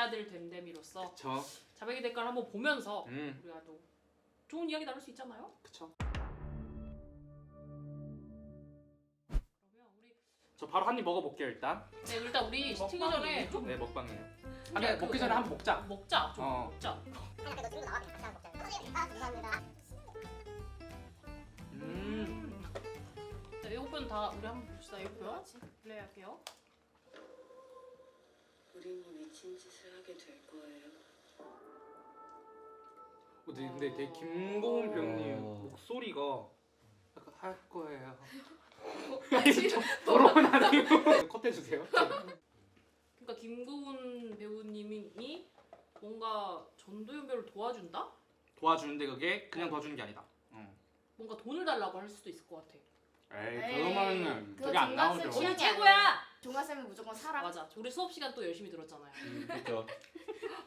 봐야 될 됨됨이로서 그쵸. 자백의 대가를 한번 보면서 음. 우리가 또 좋은 이야기 나눌 수 있잖아요. 그쵸. 그러면 우리 저 바로 한 입 먹어볼게요 일단. 네 일단 우리 시키기 전에 좀 네 먹방이에요. 아, 근데 먹기 전에 한번 먹자. 먹자. 좀 어. 먹자. 자, 예고편 다 우리 한번 봅시다. 예고편 플레이할게요. 우리는 미친 짓을 하게 될 거예요. 근데 되게 김고은 배우님 목소리가 약간 할 거예요. 더러운 아니고 컷 해주세요. 그러니까 김고은 배우님이 뭔가 전도연 배우를 도와준다? 도와주는데 그게 그냥 도와주는 게 아니다. 뭔가 돈을 달라고 할 수도 있을 것 같아. 에이 에이, 그러면은 그거 그게 안 종갓집 나오죠. 취향이 언니 최고야! 종아쌤은 무조건 사랑. 맞아. 우리 수업 시간 또 열심히 들었잖아요. 그렇죠.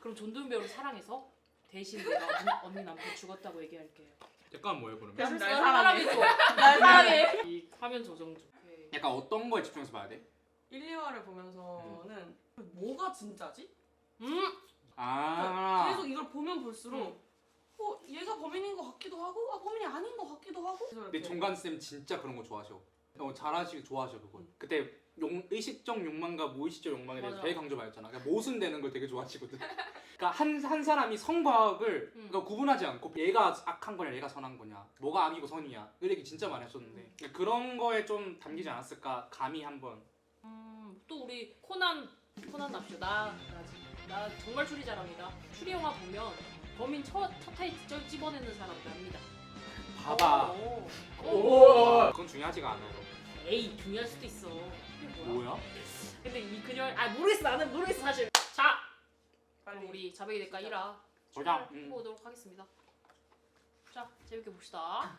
그럼 전도연 배우를 사랑해서 대신 내가 언니 남편 죽었다고 얘기할게요. 약간 뭐예요 그러면? 날 사랑해 줘. 날 사랑해. 이 화면 조정 좀. 오케이. 약간 어떤 거에 집중해서 봐야 돼? 1, 2화를 보면서는 뭐가 진짜지? 아. 계속 이걸 보면 볼수록 얘가 범인인 것 같기도 하고 범인이 아닌 것 같기도 하고. 근데 종간 쌤 진짜 그런 거 좋아하셔. 잘하시고 좋아하셔 그거. 그때 의식적 욕망과 무의식적 욕망에 대해서 맞아. 되게 강조받았잖아. 그러니까 모순되는 걸 되게 좋아하시거든. 그러니까 한 사람이 선과학을 그러니까 구분하지 않고 얘가 악한 거냐 얘가 선한 거냐 뭐가 악이고 선이야 그 얘기 진짜 많이 하셨는데 그러니까 그런 거에 좀 담기지 않았을까 감히 한번. 또 우리 코난 납시다. 나 정말 추리 잘합니다. 추리 영화 보면 범인 첫 타이틀 집어내는 사람도 합니다. 봐봐. 오. 그건 중요하지가 않아요. 에이 중요할 수도 있어. 이게 뭐야? 뭐야? 근데 이 그녀 모르겠어. 나는 모르겠어 사실. 자 빨리 그럼 우리 자백의 대가 1화 보자. 해보도록 하겠습니다. 자 재밌게 봅시다.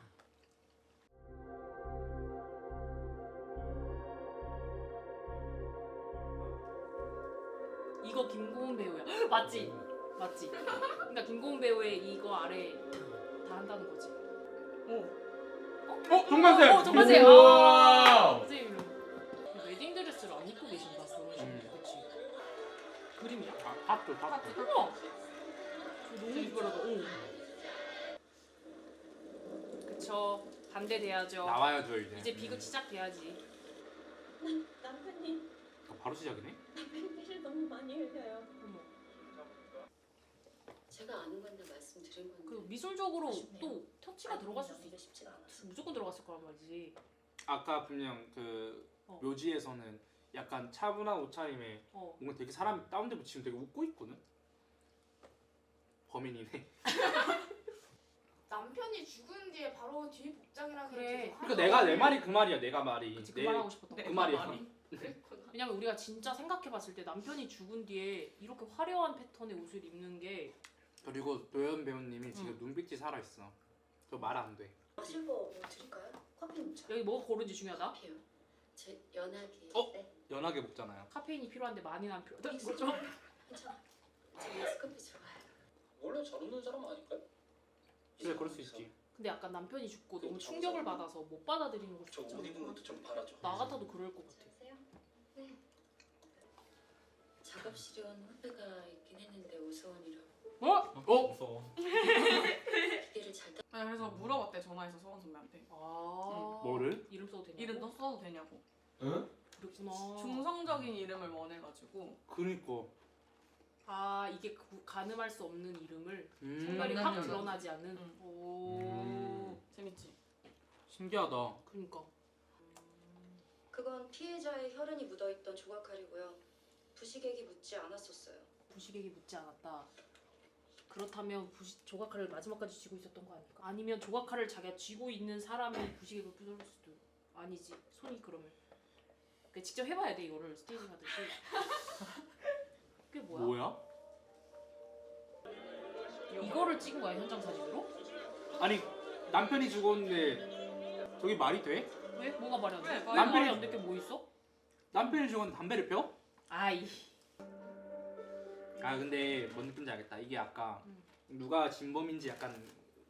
이거 김고은 배우야. 맞지? 맞지? 그러니까 김고은 배우의 이거 아래 다 한다는 거지. 정관쌤. 정관쌤. 우와. 선생님 웨딩 드레스를 안 입고 계신다 결혼식. 그렇지. 그림이야? 탑도 탑. 우와. 너무 이쁘라다. 그쵸. 반대돼야죠. 나와야죠 이제. 이제 비극 시작돼야지. 남편님, 바로 시작이네. 팬티를 너무 많이 흘려요. 어머. 제가 아는 건데 말씀드린 건데. 그 미술적으로 아쉽네요. 또 터치가 들어갔을 수 이게 있어. 쉽지가 않았어. 무조건 들어갔을 거란 말이지. 아까 분명 그 묘지에서는 약간 차분한 옷차림에 뭔가 되게 사람이 다운돼 붙이면 되게 웃고 있거든. 범인이네. 남편이 죽은 뒤에 바로 뒤 복장이라는 그래. 게 계속 그러니까 내가 내 말이 그 말이야. 내가 말이. 그치 그 말하고 싶었던 그 거. 말이야. 왜냐면 우리가 진짜 생각해봤을 때 남편이 죽은 뒤에 이렇게 화려한 패턴의 옷을 입는 게 그리고 도연 배우님이 지금 눈빛이 살아 있어. 저 말 안 돼. 마실 거 뭐 드릴까요? 커피 묻혀. 여기 뭐가 고른지 중요하다. 커피요. 제 연하게. 어? 네, 연하게 먹잖아요. 카페인이 필요한데 많이는 안 필요하다는 거죠. 괜찮아. 저 미스커피 좋아해요. 원래 잘 웃는 사람 아닐까요? 그래 그럴 수 있지. 근데 약간 남편이 죽고 너무 그쵸, 충격을 그쵸. 받아서 못 받아들이는 거 저 진짜. 옷 입은 것도 좀 바라죠. 나 같아도 그럴 것 같아. 안녕하세요. 네. 작업실이온 후배가 있긴 했는데 우수원이라고. 무서워. 기계를 잘 네, 그래서 물어봤대 전화해서 서원 선배한테 뭐를? 이름 써도 되냐고? 이름 너 써도 되냐고. 응? 그랬구나. 중성적인 이름을 원해가지고. 그니까. 아 이게 가늠할 수 없는 이름을 음. 성별이 확 음. 드러나지 않은. 응. 오. 재밌지? 신기하다. 그러니까. 그건 피해자의 혈흔이 묻어있던 조각칼이고요. 부식액이 묻지 않았었어요. 부식액이 묻지 않았다. 그렇다면 조각칼을 마지막까지 쥐고 있었던 거 아닐까? 아니면 조각칼을 자기가 쥐고 있는 사람이 부식액을 뿌릴 수도 아니지. 손이 그러면. 그러니까 직접 해봐야 돼 이거를 스테이징 하듯이. 그게 뭐야? 이거를 찍은 거야 현장 사진으로? 아니 남편이 죽었는데 저게 말이 돼? 왜? 뭐가 말이 안 돼? 왜? 남편이 말이 안 될 게 뭐 있어? 남편이 죽었는데 담배를 펴? 아이. 아 근데 뭔 느낌인지 알겠다. 이게 아까 음. 누가 진범인지 약간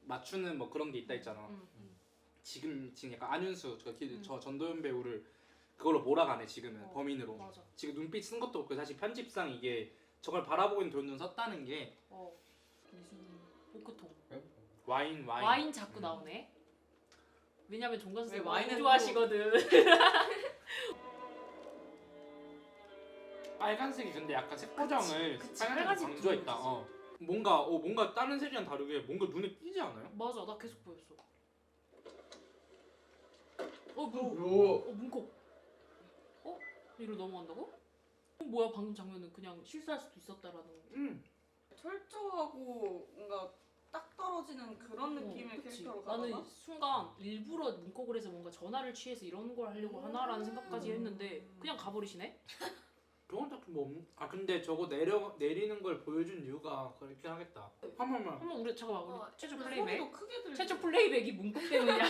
맞추는 뭐 그런 게 있다 있잖아. 지금 약간 안윤수 저 전도연 배우를 그걸로 몰아가네 지금은 범인으로. 맞아. 지금 눈빛 쓴 것도 없고 사실 편집상 이게 저걸 바라보고 있는 도현준 썼다는 게 무슨 포크통. 와인 자꾸 나오네. 왜냐면 종관 왜 선생 와인은 와인 좋아하시거든. 빨간색이 근데 약간 색보정을 그치, 빨간색으로 빨간색 강조했다. 보이지. 뭔가 다른 색이랑 다르게 뭔가 눈에 띄지 않아요? 맞아, 나 계속 보였어. 오. 문콕. 이리로 넘어간다고? 뭐야 방금 장면은 그냥 실수할 수도 있었다라는. 철저하고 뭔가 딱 떨어지는 그런 느낌의 그치. 캐릭터로 가다가 나는 순간 일부러 문콕을 해서 뭔가 전화를 취해서 이런 걸 하려고 하나라는 생각까지 했는데 그냥 가버리시네? 그건 딱히 뭐 근데 저거 내리는 걸 보여준 이유가 그렇긴 하겠다. 한 번만 한번 우리 잠깐만 우리 최초 플레이백. 소리도 크게 들리고 최초 플레이백이 문콕 때문이야.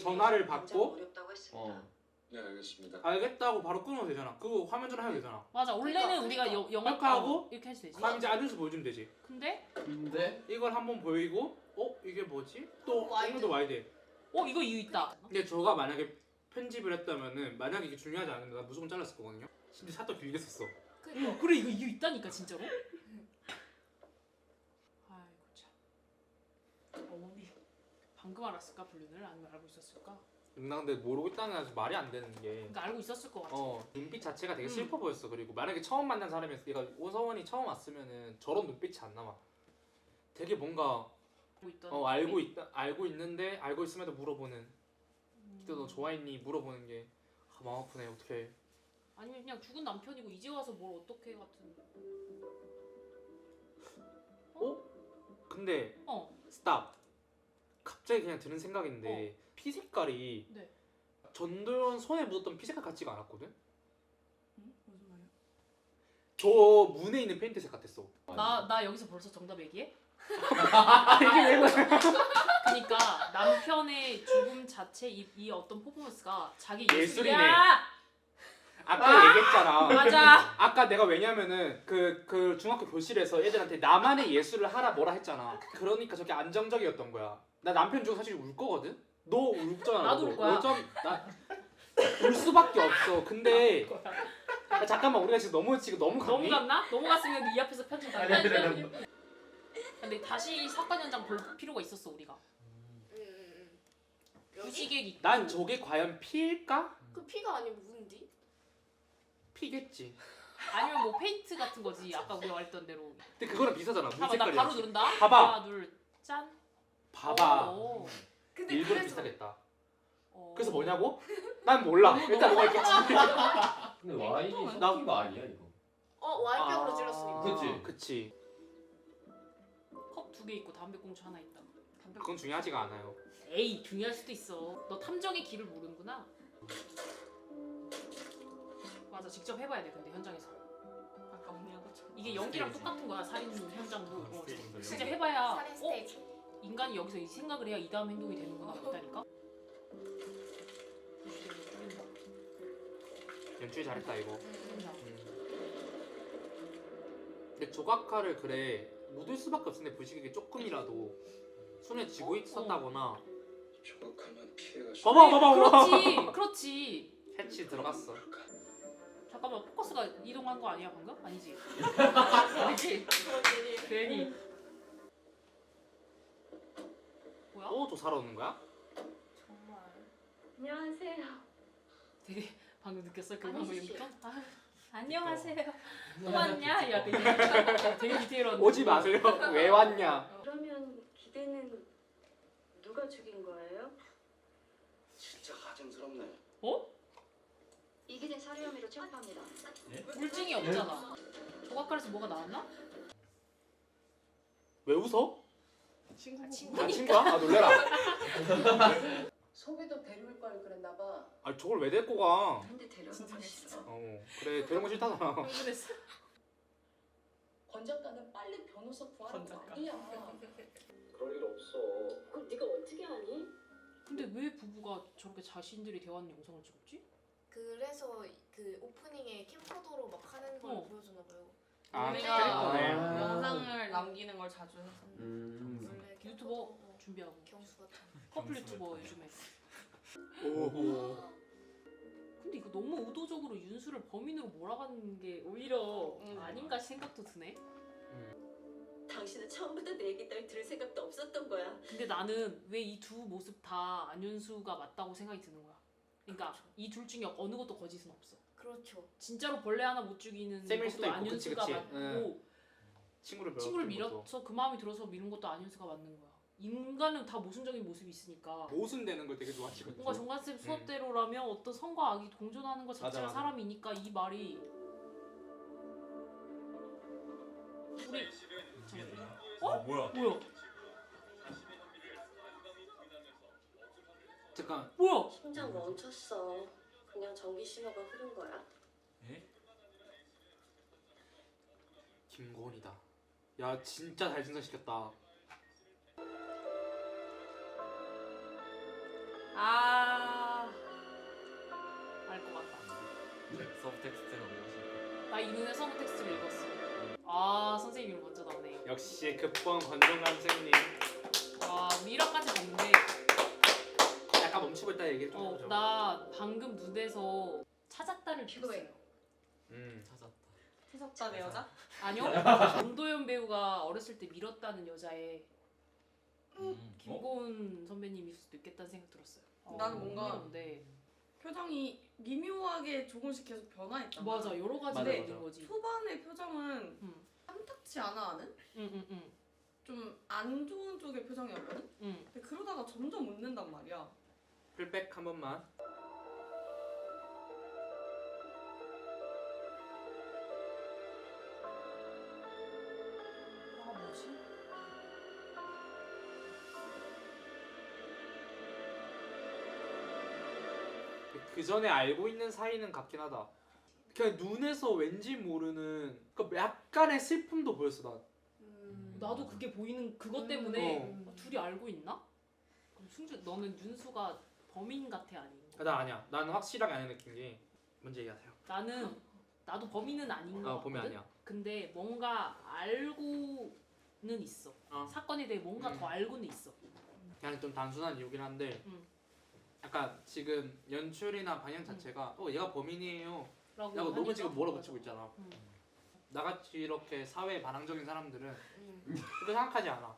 전화를 굉장히 받고 어렵다고 했습니다. 네 알겠습니다. 알겠다고 바로 끊어도 되잖아. 그거 화면 전화 해도 되잖아. 맞아 원래는 우리가 영어 이렇게 하고 이렇게 해도 되지. 그럼 이제 앉아서 보여주면 되지. 근데 근데 이걸 한번 보이고 이게 뭐지? 또 와이드. 오늘도 와이드. 이거 이유 있다. 근데 저가 만약에 편집을 했다면은 만약에 이게 중요하지 않은데 나 무조건 잘랐을 거거든요. 근데 살짝 길게 썼어. 그래 이거 이유 있다니까 진짜로. 아이고 참. 어머니 방금 알았을까 블룬을 아니면 알고 있었을까? 나 근데 모르고 있다는 아주 말이 안 되는 게 그러니까 알고 있었을 것 같아. 눈빛 자체가 되게 슬퍼 보였어. 그리고 만약에 처음 만난 사람이었어. 얘가 오서원이 처음 왔으면은 저런 눈빛이 안 나와. 되게 뭔가 알고 있는데 알고 있음에도 물어보는. 그때 너 좋아했니? 물어보는 게 마음 아프네. 어떡해. 아니면 그냥 죽은 남편이고 이제 와서 뭘 어떻게 같은. 근데 어. 스탑. 갑자기 그냥 드는 생각인데 피 색깔이 네. 전도연 손에 묻었던 피 색깔 같지가 않았거든? 무슨 말이야? 저 문에 있는 페인트색 같았어. 나 여기서 벌써 정답 얘기해? 이게 왜 그래? 그러니까 남편의 죽음 자체 이 어떤 퍼포먼스가 자기 예술이네. 예술이야. 아까 얘기했잖아. 맞아. 아까 내가 왜냐면은 그 중학교 교실에서 애들한테 나만의 예술을 하라 뭐라 했잖아. 그러니까 저게 안정적이었던 거야. 나 남편 중에 사실 울 거거든? 너 울잖아. 나도 울 거야. 울 수밖에 없어. 근데 잠깐만 우리가 지금 너무 갔니? 넘어갔나? 넘어갔으면 이 앞에서 편집 다 아니, 해. 아니, 근데 다시 사건 현장 볼 필요가 있었어 우리가. 여기? 부시객이. 난 저게 과연 피일까? 그 피가 아니면 무슨디? 피겠지. 아니면 뭐 페인트 같은 거지. 아까 우리가 말했던 대로. 근데 그거랑 비슷하잖아. 문 봐봐 나 색깔이. 바로 누른다. 봐봐. 하나 둘 짠. 봐봐. 오. 근데 일부러 그래서 비슷하겠다. 어. 그래서 뭐냐고? 난 몰라. 일단 뭐가 있겠지. 근데 와인이 나- 섞인 거 아니야 이거? 와인병으로 찔렀으니까. 그치? 그치. 컵 2개 있고 담배꽁초 하나 있다. 그건 중요하지가 않아요. 에이 중요할 수도 있어. 너 탐정의 길을 모르는구나. 맞아 직접 해봐야 돼 근데 현장에서. 아까 언니하고 이게 연기랑 똑같은 거야 살인 현장도. 스테이지. 진짜 해봐야 살인 스테이지. 인간이 여기서 이 생각을 해야 이 다음 행동이 되는구나 있다니까. 연출 잘했다 이거. 음. 근데 조각화를 그래 묻을 수밖에 없는데 부식에게 조금이라도 손에 쥐고 있었다거나. 조각하면 피해가 봐봐. 그렇지. 패치 들어갔어. 잠깐만 포커스가 이동한 거 아니야 방금? 아니지. 아니지. 괜히. 뭐야? 또 살아오는 거야? 정말. 안녕하세요. 되게 방금 느꼈어 그 아니, 방금 씨. 연기ton? 안녕하세요. 또 왔냐? 야 되게 디테일한. 오지 마세요. 왜 왔냐? 그러면 기대는 누가 죽인 거예요? 진짜 가증스럽네. 이기재 살해 혐의로 체포합니다. 물증이 없잖아. 조각가에서 뭐가 나왔나? 왜 웃어? 친구 친구야? 아 놀래라. 속에도 데려올 걸 그랬나 봐. 아 저걸 왜 데리고 가? 근데 데려가고 있어. 그래 데려온 거 싫다잖아. 왜 그랬어? 권 작가는 빨리 변호사 구하는 거 아니야. 그럴 일 없어. 그걸 네가 어떻게 아니? 근데 왜 부부가 저렇게 자신들이 대화하는 영상을 찍었지? 그래서 그 오프닝에 캠코더로 막 하는 걸 보여주나 봐요. 우리가 캐릭터네. 영상을 남기는 걸 자주 해서 원래 유튜버 준비하고 경수 같은. 커플 유튜버 요즘에. 오. 근데 이거 너무 의도적으로 윤수를 범인으로 몰아가는 게 오히려 아닌가 생각도 드네. 당신은 처음부터 내 얘기 따위 들을 생각도 없었던 거야. 근데 나는 왜 이 두 모습 다 안윤수가 맞다고 생각이 드는 거야. 그러니까 이 둘 중에 어느 것도 거짓은 없어. 그렇죠. 진짜로 벌레 하나 못 죽이는 쌤일 것도 수도 있고, 안윤수가 그치. 맞고 친구를 친구를 밀었던 것도. 밀어서 그 마음이 들어서 미는 것도 안윤수가 맞는 거야. 인간은 다 모순적인 모습이 있으니까. 모순되는 걸 되게 좋아하시거든. 뭔가 정관쌤 수업대로라면 어떤 성과 악이 공존하는 것 자체가 맞아. 사람이니까 이 말이 우리 뭐야? 뭐야? 잠깐. 뭐야? 심장 멈췄어. 그냥 전기 신호가 흐른 거야. 김고은이다. 야 진짜 잘 진단시켰다. 알 것 같다. 서브 텍스트가 무엇일까? 나 이 눈에 서브 텍스트를 읽었어. 아 선생님이 먼저 나오네. 역시 극본 권정관 선생님. 와 미라까지 봤는데 약간 멈추고 있다 얘기 좀 해보죠. 나 방금 눈에서 찾았다를 그거예요. 봤어요. 찾았다. 찾았다 내 여자? 아니요. 전도연 배우가 어렸을 때 밀었다는 여자의 김고은 선배님일 수도 있겠다는 생각 들었어요. 나는 뭔가 흥미로운데. 표정이 미묘하게 조금씩 계속 변화했잖아. 맞아 여러 가지 맞아, 있는 맞아. 거지. 초반의 표정은 음. 탐탁치 않아 하는? 응응응. 좀 안 좋은 쪽의 표정이었거든? 응. 근데 그러다가 점점 웃는단 말이야. 풀백 한 번만. 아 뭐지? 그 전에 알고 있는 사이는 같긴 하다. 그냥 눈에서 왠지 모르는 그 약간의 슬픔도 보였어 난. 나도 그게 보이는 그것 때문에 어. 둘이 알고 있나? 그럼 승주 너는 윤수가 범인 같아 아닌 거? 나 아니야. 나는 확실하게 아는 느낀 게 먼저 얘기하세요. 나도 범인은 아닌 거 범인 같거든. 아니야. 근데 뭔가 알고는 있어. 사건에 대해 뭔가 더 알고는 있어. 그냥 좀 단순한 이유긴 한데 음. 약간 지금 연출이나 방향 자체가 얘가 범인이에요 라고 라고 너무 하니까. 지금 몰아붙이고 있잖아. 음. 나같이 이렇게 사회 반항적인 사람들은 그렇게 생각하지 않아.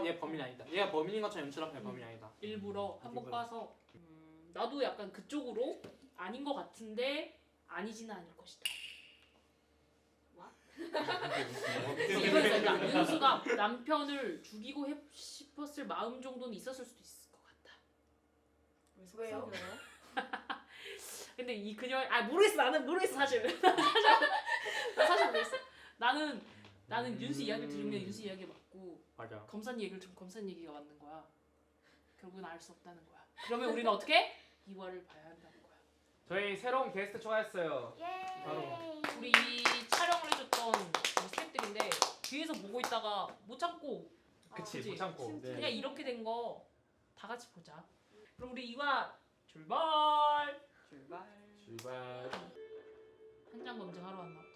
얘 범인이 아니다. 얘가 범인인 것처럼 연출하면 범인이 아니다. 일부러 한복 일부러. 봐서 나도 약간 그쪽으로 아닌 것 같은데 아니지는 않을 것이다. 이거는 그러니까 윤수가 남편을 죽이고 싶었을 마음 정도는 있었을 수도 있을 것 같다. 왜요? 근데 이 그녀 모르겠어. 나는 모르겠어 사실. 나 사실 모르겠어. 나는 윤수 이야기를 들으면 윤수 이야기 맞고 맞아. 검사님 얘기를 들으면 검사님 얘기가 맞는 거야. 결국은 알 수 없다는 거야. 그러면 우리는 어떻게? 이화를 봐야 한다는 거야. 저희 새로운 게스트 초대했어요. 예. 바로. 우리 이 촬영을 해줬던 스태프들인데 뒤에서 보고 있다가 못 참고 그치, 그치? 못 참고. 그냥 이렇게 된 거 다 같이 보자. 그럼 우리 이화 출발. 출발. 현장 검증하러 왔나 보다.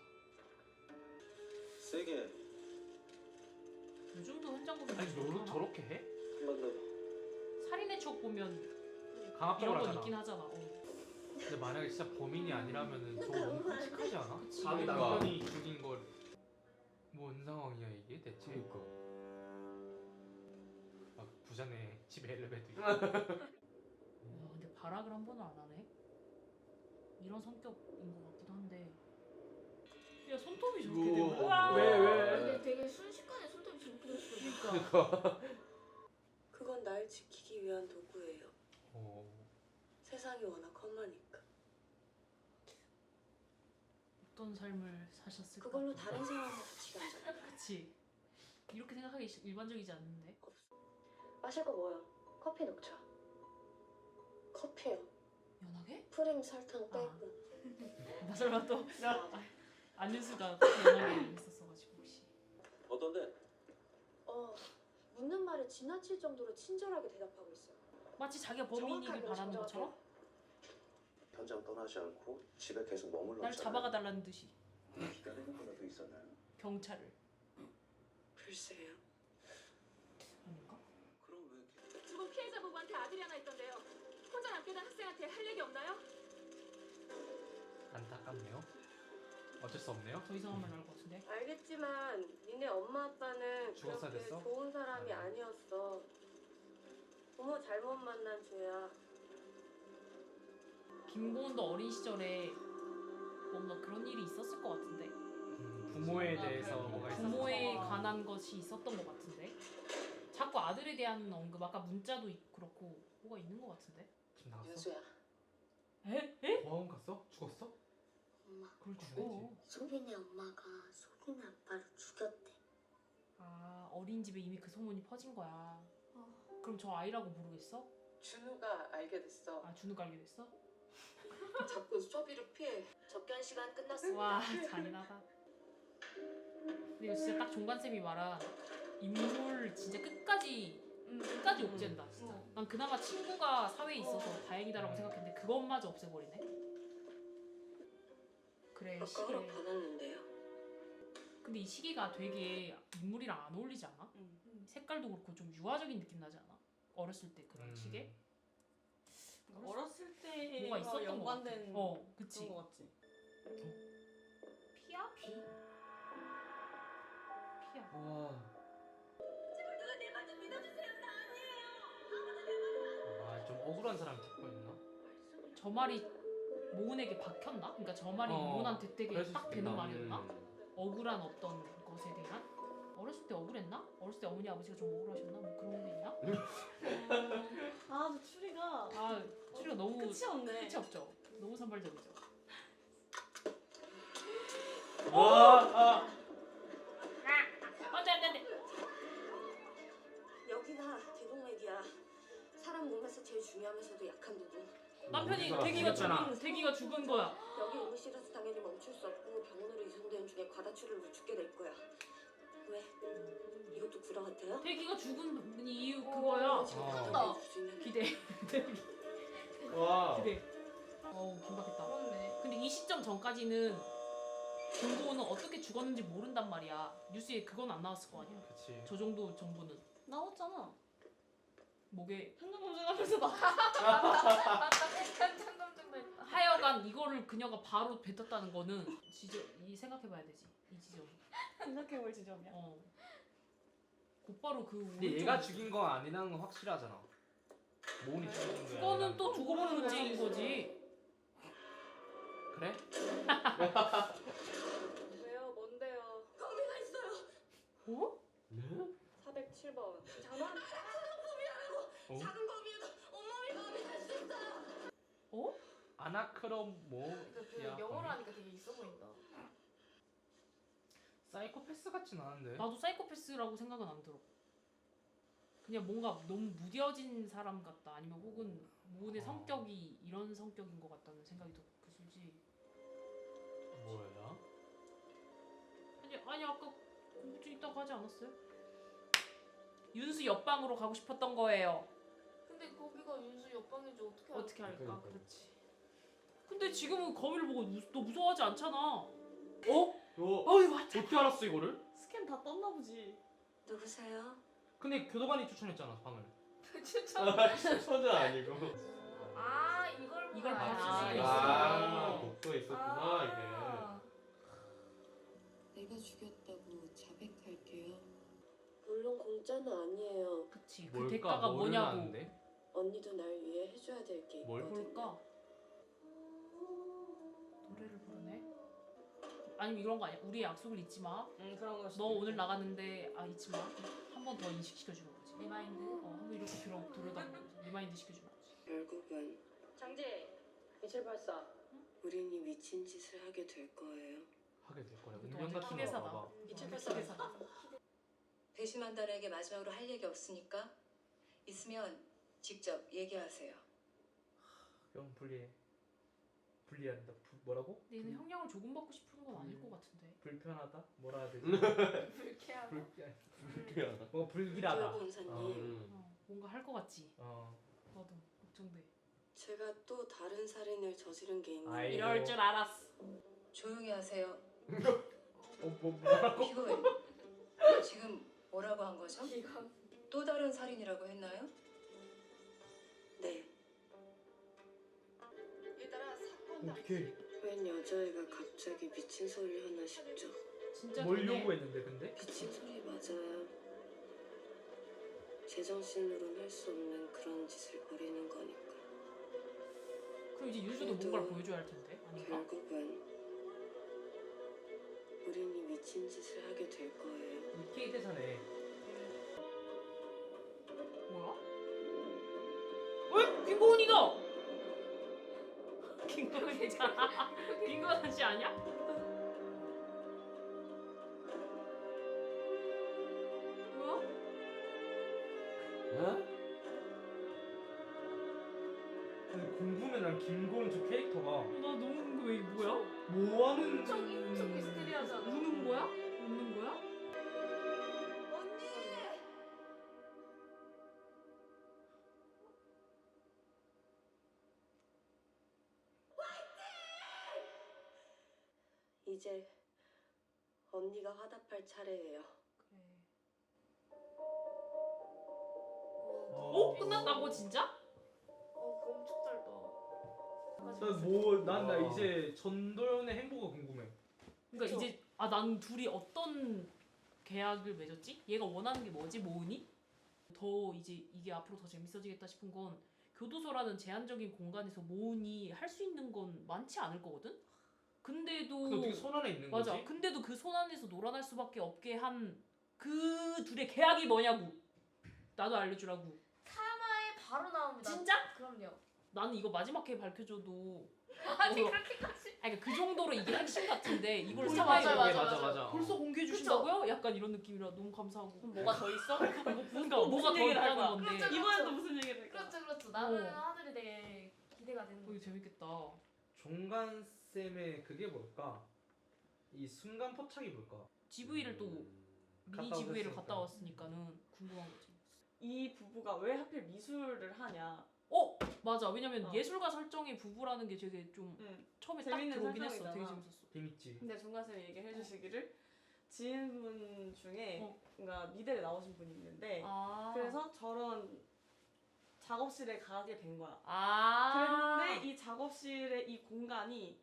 세게 요즘도 현장 검증 아니 너도 저렇게 해? 한 번 더. 살인의 추억 보면 이런 강압적으로 건 하잖아. 있긴 하잖아. 근데 만약에 진짜 범인이 아니라면은 저거 너무 끔찍하지 않아? 그치. 자기 그러니까. 남편이 죽인 걸. 뭔 상황이야 이게 대체? 그니까. 막 부산에 집에 엘리베이터 있고. 근데 발악을 한 번은 안 하네. 이런 성격인 것 같기도 한데. 야 손톱이 저렇게 돼. 우와. 우와. 왜? 근데 되게 순식간에 손톱이 저렇게 됐어. 그러니까. 그건 날 지키기 위한 도구예요. 어. 세상이 워낙 험하니까. 어떤 삶을 사셨을까? 그걸로 다른 사람과 같이 가잖아. 그치. 이렇게 생각하기 일반적이지 않는데. 마실 거 뭐야? 커피 녹차. 커피요. 연하게? 프림 설탕 아. 빼고. 나 설마 또 안윤수가 연하게 있었어가지고 혹시. 어떤데? 묻는 말에 지나칠 정도로 친절하게 대답하고 있어요. 마치 자기가 범인이길 정확하게 바라는 정정하게. 것처럼 현장 떠나지 않고 집에 계속 머물러 날 잡아가 달라는 듯이 기다리는 거라도 있었나요? 경찰을. 글쎄요. 아닌가? 그럼 왜 죽은 피해자 부부한테 아들이 하나 있던데요. 혼자 남게 된 학생한테 할 얘기 없나요? 안타깝네요. 어쩔 수 없네요. 더 이상한 말 나올 것 같은데. 알겠지만 니네 엄마 아빠는 죽었어야 그렇게 됐어? 좋은 사람이 아니야. 아니었어. 부모 잘못 만난 죄야. 김고은도 어린 시절에 뭔가 그런 일이 있었을 것 같은데. 부모에 대해서 뭐가 있었어? 부모에 관한 것이 있었던 것 같은데. 자꾸 아들에 대한 언급, 아까 문자도 그렇고 뭐가 있는 것 같은데. 지금 나갔어? 윤수야. 에? 에? 보험 갔어? 죽었어? 엄마, 그걸 죽어. 소빈이 엄마가 소빈이 아빠를 죽였대. 아, 어린이집에 이미 그 소문이 퍼진 거야. 그럼 저 아이라고 모르겠어? 준우가 알게 됐어. 아, 준우가 알게 됐어? 자꾸 소비를 피해. 접견 시간 끝났습니다. 와, 잔인하다. 근데 이거 진짜 딱 종관쌤이 말한 인물 진짜 끝까지 옥죄인다 진짜. 난 그나마 친구가 사회에 있어서 다행이다라고 생각했는데 그것마저 없애버리네. 그래, 아까 시계. 허락 받았는데요. 근데 이 시계가 되게 인물이랑 안 어울리지 않아? 색깔도 그렇고 좀 유아적인 느낌 나지 않아? 어렸을 때 그런 시계? 어렸을 때 뭐가 있었던 것 연관된 같아. 그치. 그런 거 같지. 피야? 비? 피야. 와. 아, 좀 억울한 사람이 듣고 있나? 저 말이 모은에게 박혔나? 그러니까 저 말이 모은한테 되게 그랬을 딱 수도 되는 있나? 말이었나? 억울한 어떤 것에 대한? 어렸을 때 억울했나? 어렸을 때 어머니 아버지가 좀 억울하셨나? 뭐 그런 게 있나? 아, 저 추리가 아, 추리가 너무 끝이 없네. 끝이 없죠. 너무 산발적이죠. 와. 안돼. 여기가 대동맥이야. 사람 몸에서 제일 중요하면서도 약한 부분. 남편이 우리가 대기가 죽은 거야. 여기 응시라서 당연히 멈출 수 없고 병원으로 이송되는 중에 과다출혈로 죽게 될 거야. 왜? 이것도 구라 같아요? 대기가 죽은 이유 그거야. 기대. 와. 기대. 어우, 긴박했다. 그렇네. 근데 이 시점 전까지는 김고은은 어떻게 죽었는지 모른단 말이야. 뉴스에 그건 안 나왔을 거 아니야. 그치. 저 정도 정보는. 나왔잖아. 목에 현장검증하면서 나. 현장검증도 했다. 하여간 이거를 그녀가 바로 뱉었다는 거는 이 생각해봐야 되지. 이 지점. 생각해볼 지점이야. 곧바로 그 근데 오른쪽 얘가 죽인 건 아니라는 건 확실하잖아. 모은이 죽인 거야. 그거는 또 두고 보는 문제인 거지. 그래? 왜요? 뭔데요? 범인가 있어요. 어? 407번. 전화? 어? 작은 범위에도 온몸이 범인할 수 있어요. 어? 아나크롬 뭐? 그 영어로 하니까 되게 있어 보인다. 사이코패스 같진 않은데. 나도 사이코패스라고 생각은 안 들어. 그냥 뭔가 너무 무뎌진 사람 같다. 아니면 혹은 모은의 성격이 이런 성격인 것 같다는 생각이 더 들지. 뭐야? 아니 아까 공부증 있다고 하지 않았어요? 윤수 옆방으로 가고 싶었던 거예요. 근데 거기가 윤수 옆방인지 어떻게 어떻게 할까? 그러니까. 그렇지. 근데 지금은 거미를 보고 너 무서워하지 않잖아. 어? 어이 맞아. 어떻게 알았어 이거를? 스캔 다 떴나 보지. 누구세요? 근데 교도관이 추천했잖아 방을. 천은 아니고. 아, 이걸 이걸 봐야 봤을 수가 돼. 있어. 아, 복도에 있었구나 아. 내가 죽였다고 자백할게요. 물론 공짜는 아니에요. 그치. 그 대가가 뭐를 뭐냐고. 아는데? 언니도 날 위해 해줘야 될 게 뭘? 있거든요. 뭘까? 노래를 부르네? 아니면 이런 거 아니야? 우리의 약속을 잊지 마. 그런 거. 너 오늘 나갔는데 잊지 마. 한 번 더 인식시켜주는 거지. 리마인드. 한번 이렇게 들여다보는 거지. 리마인드 시켜주는 거지. 결국은 장지. 미칠 발사. 우린이 미친 짓을 하게 될 거예요. 하게 될 거야. 이것도 운명 완전 같은 기대사다. 거 봐봐. 미칠 미치게 발사. 사다. 배심한다에게 마지막으로 할 얘기 없으니까 있으면 직접 얘기하세요. 형 불리한다. 뭐라고? 얘는 형량을 조금 받고 싶은 건 아닐 것 같은데. 불편하다? 뭐라 해야 되지? 불쾌하다. 불쾌하다. 뭔가 불길하다. 기호 본사님, 뭔가 할 것 같지. 어. 나도 걱정돼. 제가 또 다른 살인을 저지른 게 있는데 아이고. 이럴 줄 알았어. 조용히 하세요. 뭐라고? 피고인. 지금 뭐라고 한 거죠? 이건 또 다른 살인이라고 했나요? 네. 얘들아 사건 당시 오케이. 웬 여자애가 갑자기 미친 소리를 하나 싶죠. 진짜 뭘 되네. 요구했는데 근데? 미친 소리 맞아요. 제정신으로는 할 수 없는 그런 짓을 벌이는 거니까. 그럼 이제 유주도 뭔가를 보여줘야 할 텐데 아닌가? 결국은 우린 이 미친 짓을 하게 될 거예요. 이케이 대사네. 뭐야? 어? 김고은이다! 김고은이잖아. 김고은 아저씨 아니야? 뭐야? 어? 근데 궁금해 난 김고은 저 캐릭터가 나 너무 궁금해. 이게 뭐야? 뭐하는 엄청 미스테리하잖아. 우는 거야? 웃는 거야? 이제 언니가 화답할 차례예요. 어? 끝났다고 진짜? 그거 엄청 짧아. 나 이제 전도연의 행보가 궁금해. 그러니까 이제 난 둘이 어떤 계약을 맺었지? 얘가 원하는 게 뭐지? 모은이? 더 이제 이게 앞으로 더 재밌어지겠다 싶은 건 교도소라는 제한적인 공간에서 모은이 할 수 있는 건 많지 않을 거거든? 근데도 근데 어떻게 손 안에 있는 맞아. 거지? 근데도 그 손 안에서 놀아날 수밖에 없게 한 그 둘의 계약이 뭐냐고. 나도 알려주라고. 3화에 바로 나옵니다. 진짜? 그럼요. 나는 이거 마지막 회 밝혀줘도 아니 뭐, 그렇게까지. 아니 그러니까 그 정도로 이게 핵심 같은데 이걸 맞아, 사과해 맞아. 벌써 공개해 주신다고요? 약간 이런 느낌이라 너무 감사하고. 그럼 뭐가 더 있어? 그러니까 뭐가 더 얘기를 할 있다는 거야? 건데. 그렇죠. 이번엔 또 무슨 얘기를 할까? 그렇죠. 나는 하늘이 되게 기대가 되는 이거 거. 재밌겠다. 종간 쌤의 그게 뭘까? 이 순간 포착이 뭘까? GV를 또 미니 갔다 GV를 오셨으니까. 갔다 왔으니까는 궁금한 거지. 이 부부가 왜 하필 미술을 하냐? 맞아. 왜냐면 어. 예술가 설정의 부부라는 게 되게 좀 처음에 딱 재밌는 들어오긴 했어. 설정이잖아. 되게 재밌었어. 재밌지. 근데 중간쌤이 얘기해 주시기를 지인분 중에 어. 그러니까 미대를 나오신 분이 있는데 아. 그래서 저런 작업실에 가게 된 거야. 아. 그랬는데 이 작업실의 이 공간이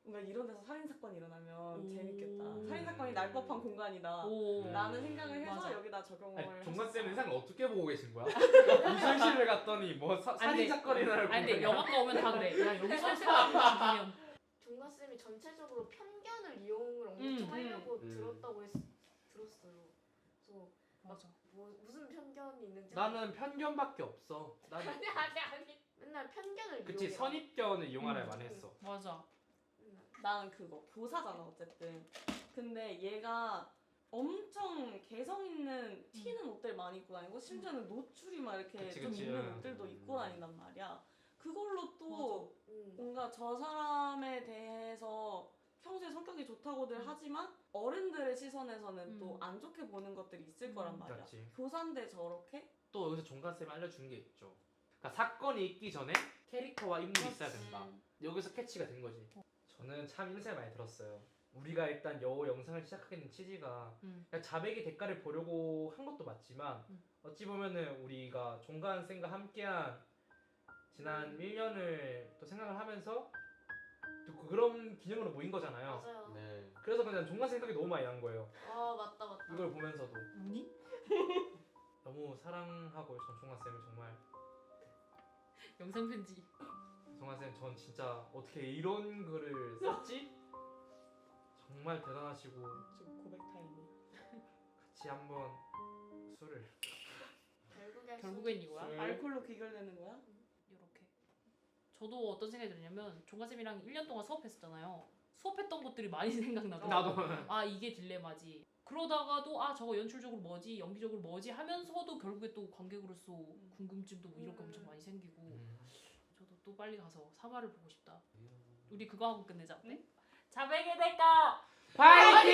뭔가 이런 데서 살인 사건이 일어나면 재밌겠다. 살인 사건이 날 법한 공간이다. 라는 생각을 해서 맞아. 여기다 적용을. 종간 쌤은 하셨어요. 세상을 어떻게 보고 계신 거야? 미술실을 갔더니 뭐 살인 사건이나 할 아니 근데 거야. 영화과 오면 다 그래. 야 여기서 사람 죽이면 종가쌤이 전체적으로 편견을 이용을 엄청 하려고 들었다고 들었어요. 그래서 맞아. 무슨 편견이 있는지. 나는 편견밖에 없어. 나는 아니. 맨날 편견을 그치 이용해. 선입견을 이용하려 많이 했어. 맞아. 나는 그거 교사잖아 어쨌든. 근데 얘가 엄청 개성 있는 튀는 옷들 많이 입고 다니고 심지어는 노출이 막 이렇게 그치, 좀 그치. 있는 옷들도 입고 다닌단 말이야. 그걸로 또 응. 뭔가 저 사람에 대해서 평소에 성격이 좋다고들 하지만 어른들의 시선에서는 또 안 좋게 보는 것들이 있을 거란 말이야. 그렇지. 교사인데 저렇게? 또 여기서 종간 쌤이 알려준 게 있죠. 그러니까 사건이 있기 전에 캐릭터와 인물이 있어야 된다. 여기서 캐치가 된 거지. 저는 참 인생 많이 들었어요. 우리가 일단 여 영상을 시작하게 된 취지가 그냥 자백의 대가를 보려고 한 것도 맞지만 어찌 보면은 우리가 종간 쌤과 함께한 지난 1년을 또 생각을 하면서 또 그런 기념으로 모인 거잖아요. 맞아요. 네. 그래서 그냥 종간 생각이 너무 많이 난 거예요. 맞다. 이걸 보면서도 뭐니? 너무 사랑하고 전 종간 쌤을 정말. 영상 편지. 정한 쌤, 전 진짜 어떻게 이런 글을 썼지? 정말 대단하시고 지금 고백 타임이. 같이 한번 술을. 결국엔 이거야? 술. 알콜로 귀결되는 거야? 이렇게. 저도 어떤 생각이 들냐면 종가쌤이랑 1년 동안 수업했었잖아요. 수업했던 것들이 많이 생각나더라고. 나도. 아 이게 딜레마지. 그러다가도 저거 연출적으로 뭐지, 연기적으로 뭐지 하면서도 결국에 또 관객으로서 궁금증도 뭐 이런 게 엄청 많이 생기고. 저도 또 빨리 가서 3화를 보고 싶다. 우리 그거 하고 끝내자. 어때? 자백의 대가 파이팅!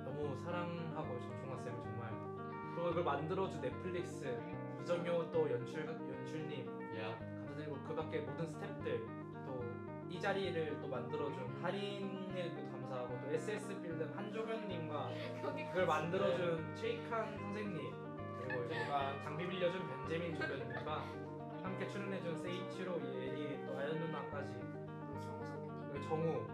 너무 사랑하고 전 종한 쌤을 정말. 그리고 이걸 만들어준 넷플릭스 이정효 또 연출님 감사드리고 그밖에 모든 스태프들 또 이 자리를 또 만들어준 할인을 또 감사하고 또 SS 필름 한조변님과 그걸 만들어준 최익한 선생님 그리고 저희가 장비 빌려준 변재민 조변님과 함께 출연해준 세이치로 예리 또 아연 누나까지 정우 선배님. 그리고 정우